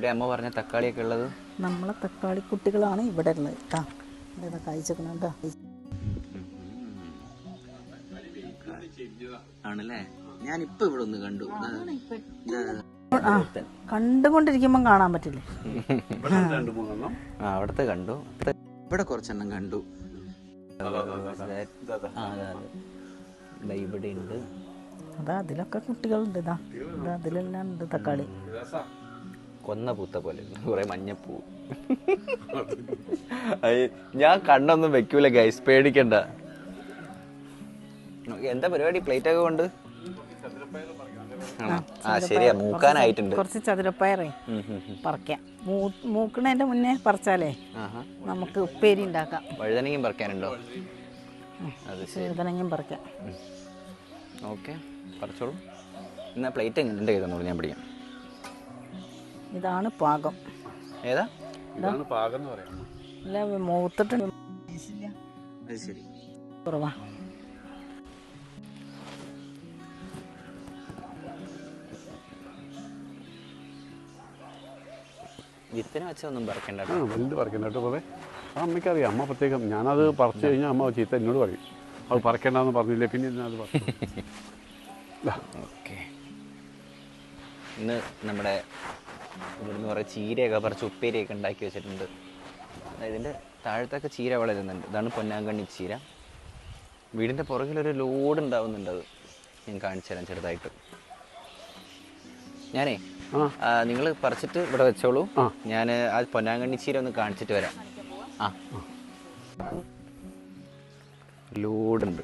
എവിടെ അമ്മ പറഞ്ഞ തക്കാളിയൊക്കെ ഉള്ളത്? നമ്മളെ തക്കാളി കുട്ടികളാണ് ഇവിടെ ഉള്ളത് കേട്ടോ. ഇതാ കഴിച്ചേക്കണ ആണല്ലേ? ഞാനിപ്പോ ഇവിടെ ഒന്ന് കണ്ടു. കണ്ടുകൊണ്ടിരിക്കുമ്പം കാണാൻ പറ്റില്ലേ? അവിടത്തെ കണ്ടു, ഇവിടെ കുറച്ചെണ്ണം കണ്ടു. ഇവിടെ ഉണ്ട്. അതാ അതിലൊക്കെ കുട്ടികളുണ്ട്. ഇതാ അതിലെല്ലാം ഉണ്ട് തക്കാളി. കൊന്ന പൂത്ത പോലെ കുറെ മഞ്ഞപ്പൂ. ഞാൻ കണ്ണൊന്നും വെക്കൂല ഗൈസ്, പേടിക്കണ്ട. എന്താ പരിപാടി? പ്ലേറ്റ് ഒക്കെ കൊണ്ട് ശരിയാ, മൂക്കാനായിട്ടുണ്ട്. കുറച്ച് ചതുരപ്പയറേ പറിക്കാം. മൂക്കണതിന്റെ മുന്നേ പറിച്ചാലേ നമുക്ക് ഉപ്പേരി ഉണ്ടാക്കാം. വഴുതനങ്ങയും പറിക്കാനുണ്ടോ? വഴുതനങ്ങയും പറിക്കാം. ഓക്കെ, പറിച്ചോളൂ. എന്നാ പ്ലേറ്റ് എങ്ങനെ ചെയ്തെന്നോളൂ, ഞാൻ പിടിക്കാം. ഇതാണ് പാകം. ഏതാ പാകം എന്ന് പറയാം? അല്ല, മൂത്തിട്ട് ശരി കുറവാ. വിത്തിന് വെച്ചൊന്നും പറിക്കണ്ട. വലുത് പറിക്കണ്ട കേട്ടോ. പോലെ ആ അമ്മയ്ക്കറിയാം. അമ്മ പ്രത്യേകം ഞാനത് പറിച്ചു കഴിഞ്ഞാൽ അമ്മ ചീത്ത എന്നോട് പറയും, അത് പറിക്കണ്ടെന്ന് പറഞ്ഞില്ലേ, പിന്നെ അത് പറഞ്ഞു. ഓക്കെ, ഇന്ന് നമ്മുടെ ഇവിടുന്ന് കുറേ ചീരയൊക്കെ പറിച്ച് ഉപ്പേരിയൊക്കെ ഉണ്ടാക്കി വെച്ചിട്ടുണ്ട്. ഇതിൻ്റെ താഴത്തൊക്കെ ചീര വളരുന്നുണ്ട്. ഇതാണ് പൊന്നാങ്കണ്ണി ചീര. വീടിൻ്റെ പുറകിലൊരു ലോഡ് ഉണ്ടാവുന്നുണ്ട്, അത് ഞാൻ കാണിച്ചു തരാം ചെറുതായിട്ട്. ഞാനേ നിങ്ങൾ പറിച്ചിട്ട് ഇവിടെ വെച്ചോളൂ, ഞാൻ ആ പൊന്നാങ്കണ്ണി ചീര ഒന്ന് കാണിച്ചിട്ട് വരാം. ആ, ലോഡുണ്ട്.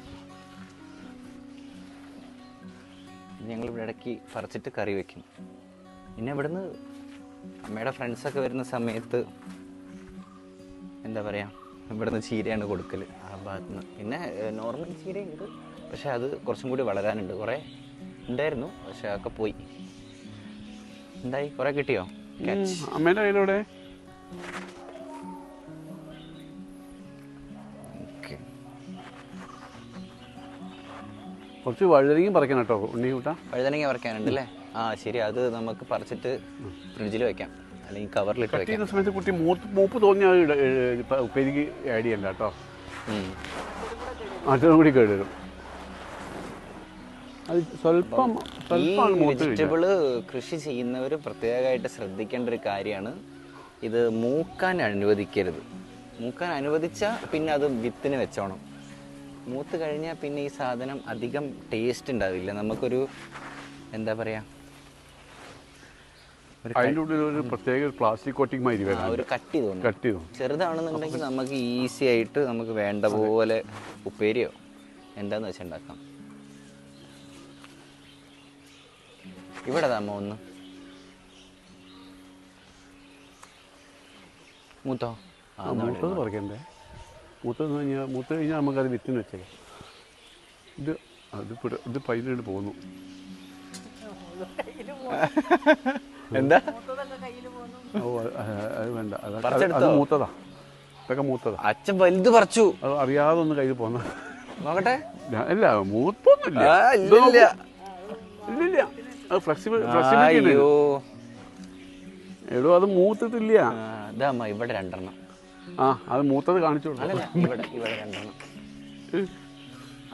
ഞങ്ങൾ ഇവിടെ ഇടയ്ക്ക് പറിച്ചിട്ട് കറി വെക്കും. പിന്നെ ഇവിടുന്ന് അമ്മയുടെ ഫ്രണ്ട്സൊക്കെ വരുന്ന സമയത്ത് എന്താ പറയുക, ഇവിടുന്ന് ചീരയാണ് കൊടുക്കൽ ആ ഭാഗത്തുനിന്ന്. പിന്നെ നോർമൽ ചീരയുണ്ട്, പക്ഷെ അത് കുറച്ചും കൂടി വളരാനുണ്ട്. കുറേ ഉണ്ടായിരുന്നു, പക്ഷെ അതൊക്കെ പോയി. എന്തായി, കുറേ കിട്ടിയോ? അമ്മേൻ്റെ കയ്യിലൂടെ കുറച്ച് വഴുതനങ്ങയും പറിക്കണം കേട്ടോ ഉണ്ണി കൂട്ടാ. വഴുതനങ്ങ പറിക്കാനുണ്ട് അല്ലേ? ആ ശരി, അത് നമുക്ക് പറിച്ചിട്ട് ഫ്രിഡ്ജിൽ വെക്കാം, അല്ലെങ്കിൽ കവറിലിട്ട് വെക്കാം. ചെയ്യുന്ന സമയത്ത് കുട്ടി മൂപ്പ് തോന്നിയാൽ ഉപ്പേരിക്ക് ആഡ് ചെയ്യണ്ട കേട്ടോ. മറ്റൊന്നും കൂടി കേടുവരും. അത് സ്വല്പം ഈ വെജിറ്റബിള് കൃഷി ചെയ്യുന്നവർ പ്രത്യേകമായിട്ട് ശ്രദ്ധിക്കേണ്ട ഒരു കാര്യമാണ്, ഇത് മൂക്കാൻ അനുവദിക്കരുത്. മൂക്കാൻ അനുവദിച്ചാൽ പിന്നെ അത് വിത്തിന് വെച്ചോണം. മൂത്ത് കഴിഞ്ഞാൽ പിന്നെ ഈ സാധനം അധികം ടേസ്റ്റ് ഉണ്ടാവില്ല. നമുക്കൊരു എന്താ പറയുക, ഒരു പ്രത്യേക പ്ലാസ്റ്റിക് കോട്ടിംഗ് മാതിരി ഒരു കട്ടി തോന്നും. ചെറുതാണെന്നുണ്ടെങ്കിൽ നമുക്ക് ഈസി ആയിട്ട് നമുക്ക് വേണ്ട പോലെ ഉപ്പേരിയോ എന്താന്ന് വെച്ചാൽ ഉണ്ടാക്കാം. ഇവിടെ താമോ ഒന്ന് മൂത്തോ? മൂത്തത് പറിക്കണ്ടേ? മൂത്ത് കഴിഞ്ഞാൽ നമുക്കത് വിത്തിന് വെച്ചേക്കാം. ഇത് പൈനോട് പോകുന്നു. എന്താ? ഓ, അത് വേണ്ട, അത് മൂത്തതാ. ഇതൊക്കെ മൂത്തതാ. അച്ഛൻ വലുത് പറിച്ചു, അത് അറിയാതെ ഒന്ന് കയ്യിൽ പോന്ന. നോക്കട്ടെ. ഇല്ല, മൂത്തൊന്നുമില്ല. ഇല്ലില്ല, അത് ഫ്ലെക്സിബിലിറ്റി. എടോ, അത് മൂത്തിട്ടില്ല. ഇതാ ഇവിടെ രണ്ടെണ്ണം. അത് മൂത്തത് കാണിച്ചു കൊടുക്കും. ഇവിടെ രണ്ടെണ്ണം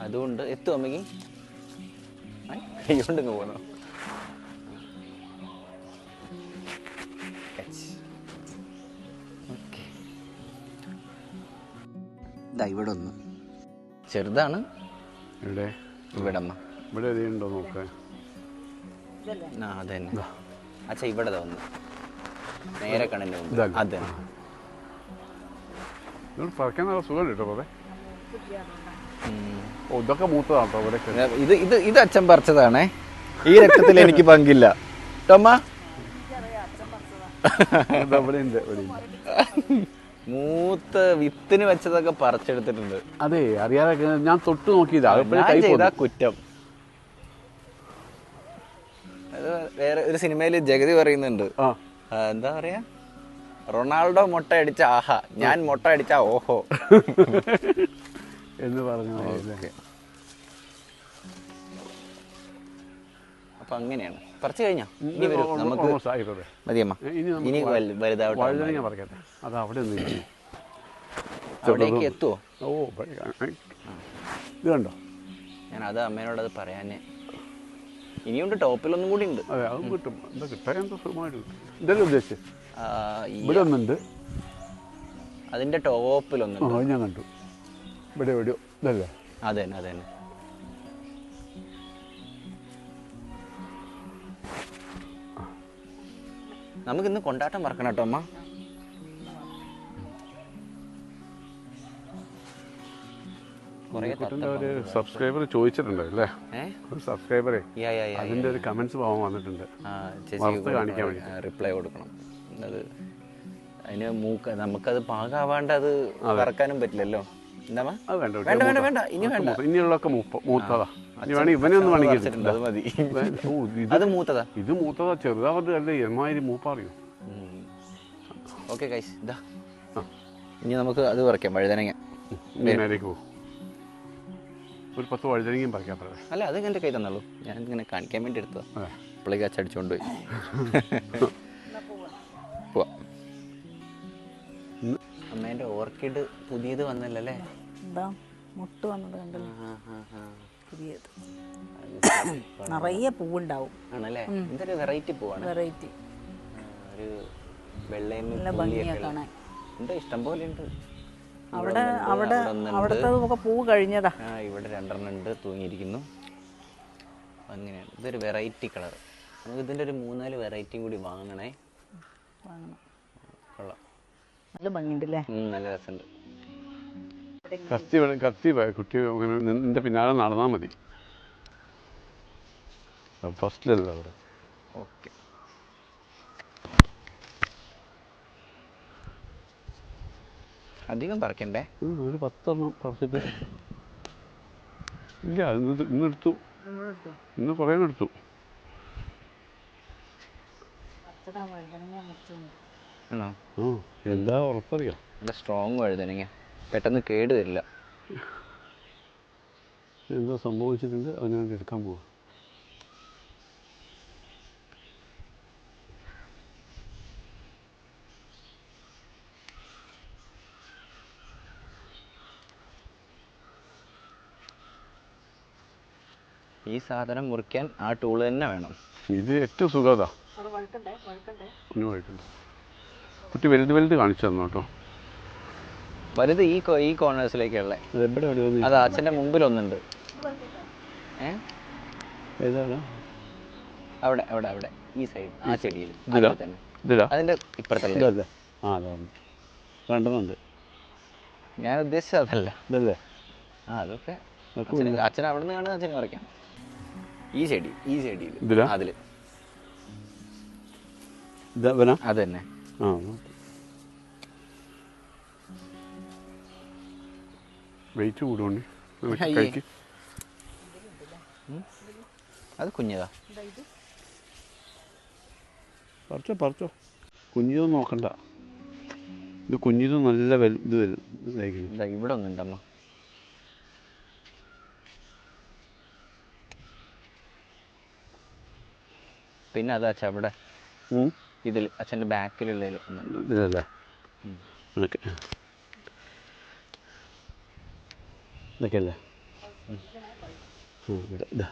അതുകൊണ്ട് എത്തും അമ്മയ്ക്ക്. കൈകൊണ്ടിങ്ങ് പോന്നോ? ഇവിടെ ഒന്ന് ചെറുതാണ്. ഇവിടെ അമ്മ ഇവിടെ ഉണ്ടോ നോക്കേ. അതെ അച്ഛാ, ഇവിടെ ഒന്ന് നേരെ കണ്ണിന്റെ മുമ്പ്. അതെ, പറക്കാൻ നല്ല സുഖം കേട്ടോ. അതെ, ഇതൊക്കെ മൂത്തതാട്ടോ. ഇത് അച്ഛൻ പറിച്ചതാണേ. ഈ രക്തത്തിൽ എനിക്ക് പങ്കില്ല ടോമ്മ. മൂത്ത വിത്തിന് വെച്ചതൊക്കെ പറിച്ചെടുത്തിട്ടുണ്ട്. അതെ, അറിയാതെ ഞാൻ തൊട്ട് നോക്കിയതാ. കുറ്റം. അത് വേറെ ഒരു സിനിമയില് ജഗതി പറയുന്നുണ്ട്, എന്താ പറയാ, റൊണാൾഡോ മുട്ട അടിച്ച ആഹാ, ഞാൻ മുട്ട അടിച്ച ഓഹോ എന്ന് പറഞ്ഞു. അപ്പൊ അങ്ങനെയാണ്. പറിച്ചു കഴിഞ്ഞാ ഇനി വരും നമുക്ക് ഓൾമോസ്റ്റ് ആയിക്കോട്ടെ. മതിയമ്മ. ഇനി ഇനി വലുതാവട്ടെ. വഴുതനങ്ങ പറിക്കട്ടെ. അത് അവിടെ നിന്ന് അവിടേക്ക് എത്തുമോ? ഓ ഇത് കണ്ടോ? ഞാൻ അത് അമ്മേനോട് അത് പറയാനേ. ഇനിയുണ്ട്, ടോപ്പിലൊന്നും കൂടി ഉണ്ട്. അതെ അതും കിട്ടും. എന്താ കിട്ടാൻ എന്താ സുഖമായിട്ട് കിട്ടും. ഇതല്ലേ ഉദ്ദേശിച്ചത്? ഇവിടെ ഒന്നുണ്ട്, അതിന്റെ ടോപ്പിലൊന്നുണ്ട്. അത് ഞാൻ കണ്ടു. ഇവിടെ എവിടെയോ ഇതല്ലേ? അതെ തന്നെ, അതെ തന്നെ. നമുക്കിന്ന് കൊണ്ടാട്ടം മറക്കണം കേട്ടോ അമ്മ. ഒരു സബ്സ്ക്രൈബർ ചോദിച്ചിട്ടുണ്ട് അല്ലേ? ഒരു സബ്സ്ക്രൈബറെ അതിന്റെ ഒരു കമന്റ്സ് പോകാൻ വന്നിട്ടുണ്ട്. കാണിക്കാൻ വേണ്ടി റിപ്ലൈ കൊടുക്കണം. അത് അതിന് നമുക്കത് പാകാവാണ്ട് അത് വറക്കാനും പറ്റില്ലല്ലോ. എന്താ വേണ്ട വേണ്ട വേണ്ട വേണ്ട, ഇനി വേണ്ട. ഇനിയുള്ളതൊക്കെ മൂത്തതാ. ഇനി വേണമെങ്കിൽ ഇവനെ ഒന്ന് വേണമെങ്കിൽ അത് മതി. അത് മൂത്തതാ, ഇത് മൂത്തതാ. ചെറുതാവത് അല്ലേ എമാതിരി മൂപ്പറിയോ? ഓക്കെ ഗൈസ്, ഇതാ ഇനി നമുക്ക് അത് പറിക്കാം. വഴുതനങ്ങ നേരേക്ക് പോകും. ഒരു 10 വഴുതനങ്ങയും പറിക്കാൻ പറയാം. അല്ല, അത് എൻ്റെ കൈ തന്നുള്ളൂ. ഞാൻ ഇങ്ങനെ കാണിക്കാൻ വേണ്ടി എടുത്തതാ. അപ്പോഴേക്ക് അച്ചടിച്ചോണ്ട് പോയി. പോവാ. അമ്മേൻ്റെ ഓർക്കിഡ് പുതിയത് വന്നല്ലേ? എന്താ മുട്ട് വന്നത് കണ്ടല്ലോ, പുതിയത്. നിറയെ പൂവുണ്ടാവും. ആണല്ലേ? എന്തൊരു വെറൈറ്റി പൂവാണ്. വെറൈറ്റി, ഒരു വെള്ളയും നല്ല ഭംഗിയാ കാണാൻ. ഉണ്ട്, ഇഷ്ടം പോലെ ഉണ്ട്. അവിടുത്തെ പൂവ് കഴിഞ്ഞതാ. ഇവിടെ 2 ഉണ്ട് തൂങ്ങിയിരിക്കുന്നു. അങ്ങനെയാണ്. ഇതൊരു വെറൈറ്റി കളർ. നമുക്ക് ഇതിൻ്റെ ഒരു 3-4 വെറൈറ്റിയും കൂടി വാങ്ങണേ. കൊള്ളാം, നല്ല ഭംഗിയുണ്ടല്ലേ? നല്ല രസമുണ്ട്. കത്തി കുട്ടി നിന്റെ പിന്നാലെ നടന്നാൽ മതി. ഫസ്റ്റിലല്ല അവിടെ. ഓക്കെ, അധികം പറിക്കണ്ടേ? ഒരു 10 പറിച്ചിട്ട് ഇല്ല. ഇന്നെടുത്തു, ഇന്ന് കുറേ എടുത്തു. ആണോ? എന്താ ഉറപ്പറിയാം. നല്ല സ്ട്രോങ് വഴുതനങ്ങ, പെട്ടെന്ന് കേട് വരില്ല. എന്താ സംഭവിച്ചിട്ടുണ്ട്, അവനെ എടുക്കാൻ പോവാ. ഈ സാധനം മുറിക്കാൻ ആ ടൂള് തന്നെ വേണം. ഇത് ഏറ്റവും സുഖതാ. ഒന്ന് വഴുക്കുണ്ട്. കുട്ടി വലുത് കാണിച്ചു തന്നു കേട്ടോ. വലുത് ഈ കോർണേഴ്സിലേക്കുള്ള. അത് അച്ഛൻ്റെ മുമ്പിൽ ഒന്നുണ്ട്. ഏതാണ്? അവിടെ അവിടെ അവിടെ ഈ സൈഡ്, ആ ചെടിയിൽ തന്നെ. അതിൻ്റെ ഇപ്പുറത്തല്ലേ? രണ്ടെണ്ണമുണ്ട്. ഞാൻ ഉദ്ദേശിച്ചത് അതല്ല. ഇതല്ലേ? അതൊക്കെ അച്ഛൻ അവിടെ നിന്ന് കാണുന്ന അച്ഛനെ പറിക്കാം. ഈ ചെടിയിൽ അതിൽ അത് തന്നെ. വെയിറ്റ് കൂടുകൊണ്ട് അത് കുഞ്ഞതാ. പറിച്ചോ. കുഞ്ഞിതൊന്നും നോക്കണ്ട. ഇത് കുഞ്ഞിത് നല്ല ഇത് വരും. ഇവിടെ ഒന്നുണ്ടമ്മ. പിന്നെ അത് അച്ഛൻ അവിടെ ഇതിൽ അച്ഛൻ്റെ ബാക്കിലുള്ളതിൽ ഇതിലല്ലേ? ഇതൊക്കെ അല്ലേ? ഇതാ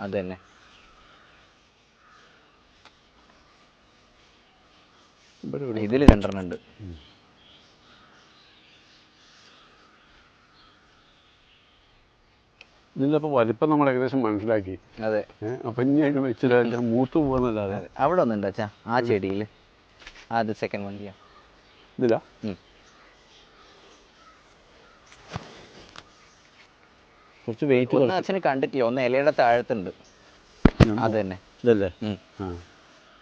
അത് തന്നെ. ഇതിൽ 2 ഉണ്ട്. ഇതിൻ്റെ അപ്പോൾ വലിപ്പം നമ്മൾ ഏകദേശം മനസ്സിലാക്കി. അതെ. അപ്പം ഇനി വെച്ചിട്ട് മൂത്ത് പോകുന്നല്ലാതെ. അവിടെ ഒന്നുണ്ട് അച്ഛാ, ആ ചെടിയിൽ. അത് സെക്കൻഡ് വൺ ചെയ്യാം. ഇതിലാ? കുറച്ച് വെയിറ്റ് ഒന്ന് അച്ഛന് കണ്ടിട്ടില്ല. ഒന്ന് ഇലയുടെ താഴത്തുണ്ട്. അത് തന്നെ. ഇതല്ലേ?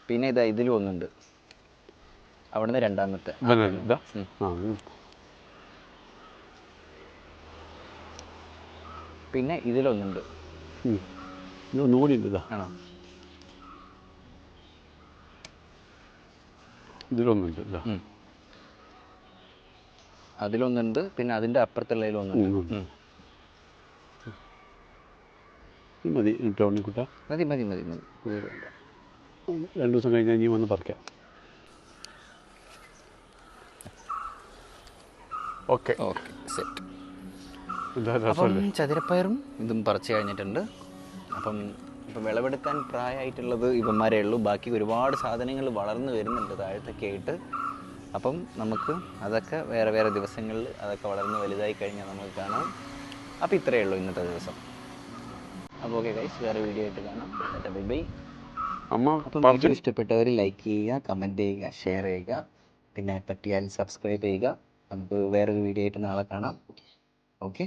പിന്നെ ഇതിലും ഒന്നുണ്ട്. അവിടുന്ന് 2ാമത്തെ. പിന്നെ ഇതിലൊന്നുണ്ട്. ഒന്നുകൂടി ഉണ്ട്. ആണോ? ഇതിലൊന്നുണ്ട്. അതിലൊന്നുണ്ട്, പിന്നെ അതിൻ്റെ അപ്പുറത്തുള്ളതിലൊന്നുണ്ട്. മതി ടോണിക്കുട്ട, മതി മതി മതി മതി. 2 ദിവസം കഴിഞ്ഞാൽ ഇനി വന്ന് പറിക്കാം. Okay okay, set. എന്താ അപ്പം രസമല്ലേ? ചതുരപ്പയറും ഇതും പറിച്ച് കഴിഞ്ഞിട്ടുണ്ട്. അപ്പം ഇപ്പം വിളവെടുക്കാൻ പ്രായമായിട്ടുള്ളത് ഇവന്മാരേ ഉള്ളൂ. ബാക്കി ഒരുപാട് സാധനങ്ങൾ വളർന്നു വരുന്നുണ്ട് താഴത്തൊക്കെ ആയിട്ട്. അപ്പം നമുക്ക് അതൊക്കെ വേറെ വേറെ ദിവസങ്ങളിൽ അതൊക്കെ വളർന്ന് വലുതായി കഴിഞ്ഞാൽ നമുക്ക് കാണാം. അപ്പോൾ ഇത്രയേ ഉള്ളൂ ഇന്നത്തെ ദിവസം. അപ്പോൾ ഓക്കെ ഗൈസ്, വേറെ വീഡിയോ ആയിട്ട് കാണാം. Bye bye. അമ്മ അപ്പം വീഡിയോ ഇഷ്ടപ്പെട്ടവർ ലൈക്ക് ചെയ്യുക, കമൻറ്റ് ചെയ്യുക, ഷെയർ ചെയ്യുക, പിന്നെ പറ്റിയാൽ സബ്സ്ക്രൈബ് ചെയ്യുക. നമുക്ക് വേറൊരു വീഡിയോ ആയിട്ട് നാളെ കാണാം. ഓക്കെ.